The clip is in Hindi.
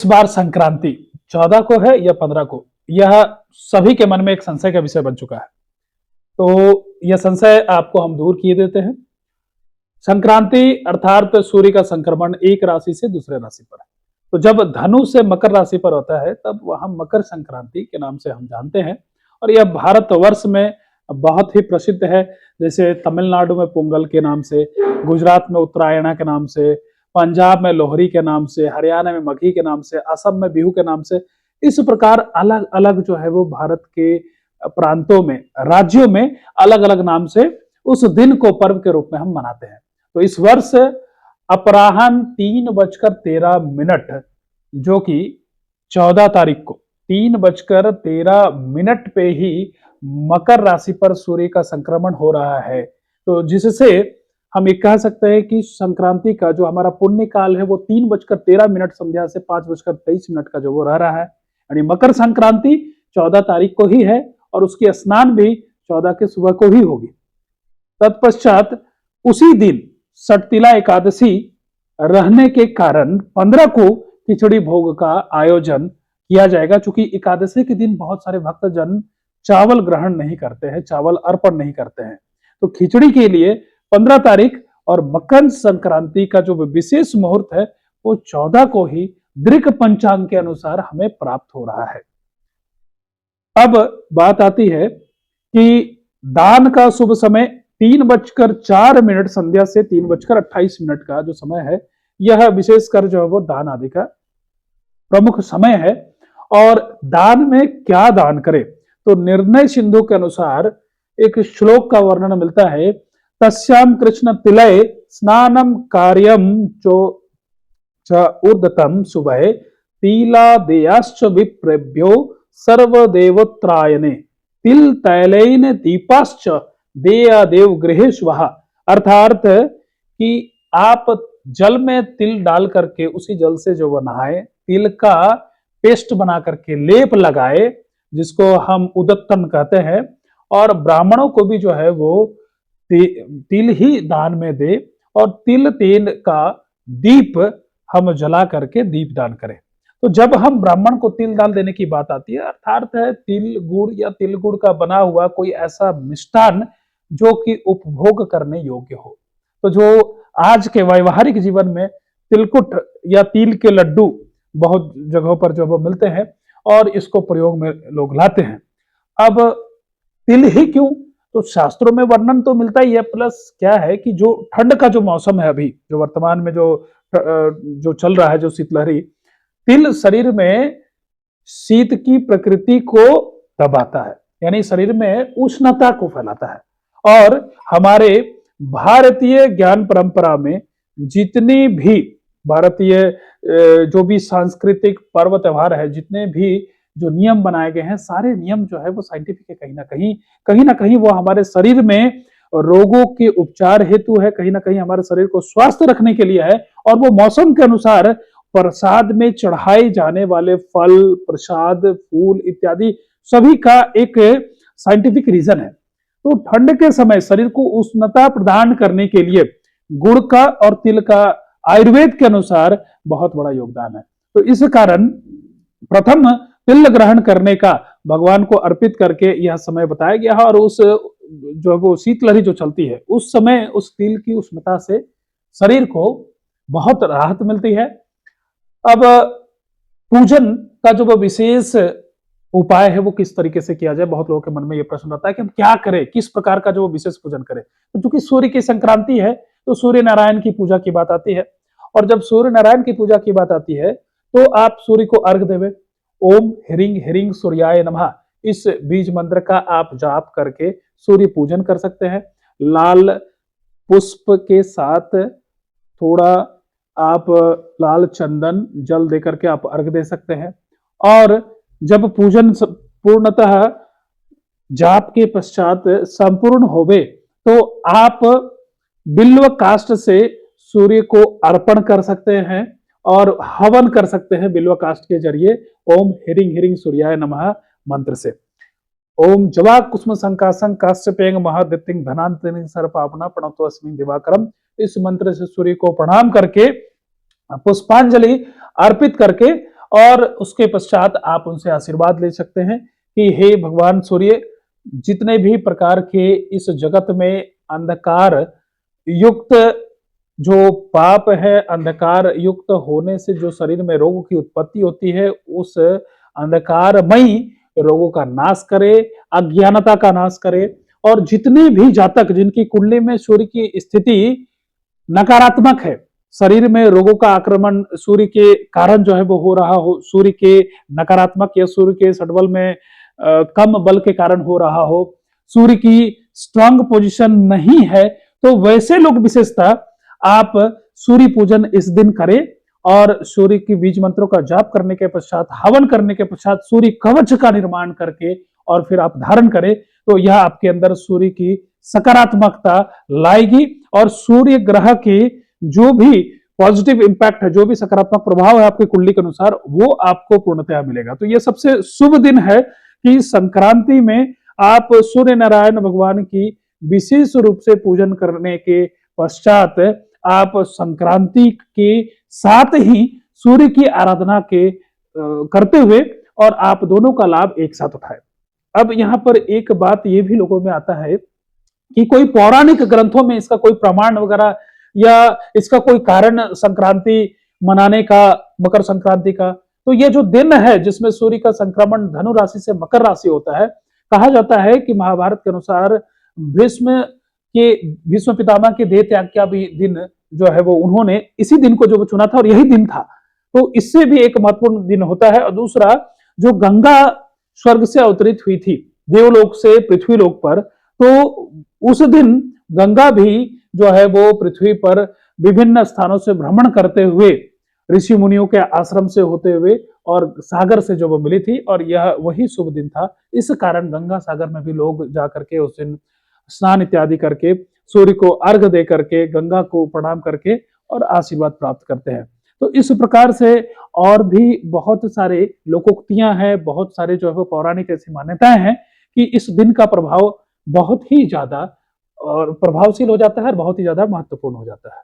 इस बार संक्रांति 14 को है या 15 को, यह सभी के मन में एक संशय का विषय बन चुका है। तो यह संशय आपको हम दूर किए देते हैं। संक्रांति अर्थात सूर्य का संक्रमण एक राशि से दूसरे राशि पर है। तो जब धनु से मकर राशि पर होता है तब वह मकर संक्रांति के नाम से हम जानते हैं। और यह भारतवर्ष में बहुत ही प्रसिद्ध है। जैसे तमिलनाडु में पोंगल के नाम से, गुजरात में उत्तरायण के नाम से, पंजाब में लोहरी के नाम से, हरियाणा में मघी के नाम से, असम में बिहू के नाम से, इस प्रकार अलग अलग जो है वो भारत के प्रांतों में, राज्यों में अलग अलग नाम से उस दिन को पर्व के रूप में हम मनाते हैं। तो इस वर्ष अपराह्न 3:13 जो कि 14 तारीख को 3:13 पे ही मकर राशि पर सूर्य का संक्रमण हो रहा है। तो जिससे हम ये कह सकते हैं कि संक्रांति का जो हमारा पुण्य काल है वो 3:13 संध्या से 5:23 का जो वो रह रहा है। यानी मकर संक्रांति 14 तारीख को ही है और उसकी स्नान भी 14 के सुबह को ही होगी। तत्पश्चात उसी दिन सटतिला एकादशी रहने के कारण 15 को खिचड़ी भोग का आयोजन किया जाएगा। चूंकि एकादशी के दिन बहुत सारे भक्तजन चावल ग्रहण नहीं करते हैं, चावल अर्पण नहीं करते हैं। तो खिचड़ी के लिए 15 तारीख और मकर संक्रांति का जो विशेष मुहूर्त है वो 14 को ही दृक पंचांग के अनुसार हमें प्राप्त हो रहा है। अब बात आती है कि दान का शुभ समय 3:04 संध्या से 3:28 का जो समय है, यह विशेषकर जो है वो दान आदि का प्रमुख समय है। और दान में क्या दान करें, तो निर्णय सिंधु के अनुसार एक श्लोक का वर्णन मिलता है। तस्याम कृष्ण तिलय स्नानम कार्यम चो च ऊर्ध्वतम सुबह तिलादेयाश्च विप्रेभ्यो सर्वदेवोत्तरायणे तिल तैलेन दीपाश्च देया देव गृहे स्वहा। अर्थात कि आप जल में तिल डाल करके उसी जल से जो वो नहाए, तिल का पेस्ट बना करके लेप लगाए, जिसको हम उदत्तन कहते हैं, और ब्राह्मणों को भी जो है वो तिल ही दान में दे और तिल तेल का दीप हम जला करके दीप दान करें। तो जब हम ब्राह्मण को तिल दान देने की बात आती है, अर्थात है तिल गुड़ या तिल गुड़ का बना हुआ कोई ऐसा मिष्टान जो कि उपभोग करने योग्य हो। तो जो आज के व्यवहारिक जीवन में तिलकुट या तिल के लड्डू बहुत जगहों पर जो वो मिलते हैं और इसको प्रयोग में लोग लाते हैं। अब तिल ही क्यों, तो शास्त्रों में वर्णन तो मिलता ही है, प्लस क्या है कि जो ठंड का जो मौसम है अभी जो वर्तमान में जो चल रहा है, जो शीतलहरी, तिल शरीर में शीत की प्रकृति को दबाता है, यानी शरीर में उष्णता को फैलाता है। और हमारे भारतीय ज्ञान परंपरा में जितनी भी भारतीय जो भी सांस्कृतिक पर्व त्योहार है, जितने भी जो नियम बनाए गए हैं, सारे नियम जो है वो साइंटिफिक है। कहीं ना कहीं वो हमारे शरीर में रोगों के उपचार हेतु है, कहीं ना कहीं हमारे शरीर को स्वस्थ रखने के लिए है। और वो मौसम के अनुसार प्रसाद में चढ़ाए जाने वाले फल, प्रसाद, फूल इत्यादि सभी का एक साइंटिफिक रीजन है। तो ठंड के समय शरीर को उष्णता प्रदान करने के लिए गुड़ का और तिल का आयुर्वेद के अनुसार बहुत बड़ा योगदान है। तो इस कारण प्रथम तिल ग्रहण करने का भगवान को अर्पित करके यह समय बताया गया है। और उस जो वो शीतलहरी जो चलती है उस समय उस तिल की उष्णता से शरीर को बहुत राहत मिलती है। अब पूजन का जो विशेष उपाय है वो किस तरीके से किया जाए, बहुत लोगों के मन में ये प्रश्न रहता है कि हम क्या करें, किस प्रकार का जो विशेष पूजन करें। तो चूंकि सूर्य की संक्रांति है तो सूर्य नारायण की पूजा की बात आती है। और जब सूर्य नारायण की पूजा की बात आती है तो आप सूर्य को अर्घ देवे। ओम ह्रीं ह्रीं सूर्याय नमः, इस बीज मंत्र का आप जाप करके सूर्य पूजन कर सकते हैं। लाल पुष्प के साथ थोड़ा आप लाल चंदन जल देकर के आप अर्घ दे सकते हैं। और जब पूजन पूर्णतः जाप के पश्चात संपूर्ण होवे तो आप बिल्व काष्ठ से सूर्य को अर्पण कर सकते हैं और हवन कर सकते हैं बिल्व काष्ठ के जरिए ओम ह्रीं ह्रीं सूर्याय नमः मंत्र से। ओम जवा कुसुम संकासं काश्यपेंग महादित्यं धनांतरिं सर्वपापना प्रणतोऽस्मि दिवाकरम, इस मंत्र से सूर्य को प्रणाम करके पुष्पांजलि अर्पित करके और उसके पश्चात आप उनसे आशीर्वाद ले सकते हैं कि हे भगवान सूर्य, जितने भी प्रकार के इस जगत में अंधकार युक्त जो पाप है, अंधकार युक्त होने से जो शरीर में रोगों की उत्पत्ति होती है, उस अंधकारमयी रोगों का नाश करे, अज्ञानता का नाश करे। और जितने भी जातक जिनकी कुंडली में सूर्य की स्थिति नकारात्मक है, शरीर में रोगों का आक्रमण सूर्य के कारण जो है वो हो रहा हो, सूर्य के नकारात्मक या सूर्य के सडबल में कम बल के कारण हो रहा हो, सूर्य की स्ट्रांग पोजीशन नहीं है, तो वैसे लोग विशेषतः आप सूर्य पूजन इस दिन करें और सूर्य की बीज मंत्रों का जाप करने के पश्चात, हवन करने के पश्चात सूर्य कवच का निर्माण करके और फिर आप धारण करें, तो यह आपके अंदर सूर्य की सकारात्मकता लाएगी और सूर्य ग्रह के जो भी पॉजिटिव इंपैक्ट है, जो भी सकारात्मक प्रभाव है आपकी कुंडली के अनुसार, वो आपको पूर्णतया मिलेगा। तो यह सबसे शुभ दिन है कि संक्रांति में आप सूर्य नारायण भगवान की विशेष रूप से पूजन करने के पश्चात आप संक्रांति के साथ ही सूर्य की आराधना के करते हुए और आप दोनों का लाभ एक साथ उठाएं। अब यहाँ पर एक बात ये भी लोगों में आता है कि कोई पौराणिक ग्रंथों में इसका कोई प्रमाण वगैरह या इसका कोई कारण संक्रांति मनाने का, मकर संक्रांति का, तो ये जो दिन है जिसमें सूर्य का संक्रमण धनु राशि से मकर राशि होता है, कहा जाता है कि महाभारत के अनुसार भीष्म पितामह के देह त्याग का भी दिन जो है वो उन्होंने इसी दिन को जो चुना था और यही दिन था, तो इससे भी एक महत्वपूर्ण दिन होता है। और दूसरा, जो गंगा स्वर्ग से अवतरित हुई थी देवलोक से पृथ्वीलोक पर, तो उस दिन गंगा भी जो है वो पृथ्वी पर विभिन्न स्थानों से भ्रमण करते हुए ऋषि मुनियों के आश्रम से होते हुए और सागर से जो वो मिली थी, और यह वही शुभ दिन था। इस कारण गंगा सागर में भी लोग जाकर के उस दिन स्नान इत्यादि करके, सूर्य को अर्घ दे करके, गंगा को प्रणाम करके और आशीर्वाद प्राप्त करते हैं। तो इस प्रकार से और भी बहुत सारे लोकोक्तियां हैं, बहुत सारे जो है वो पौराणिक ऐसी मान्यताएं हैं कि इस दिन का प्रभाव बहुत ही ज्यादा और प्रभावशील हो जाता है और बहुत ही ज्यादा महत्वपूर्ण हो जाता है।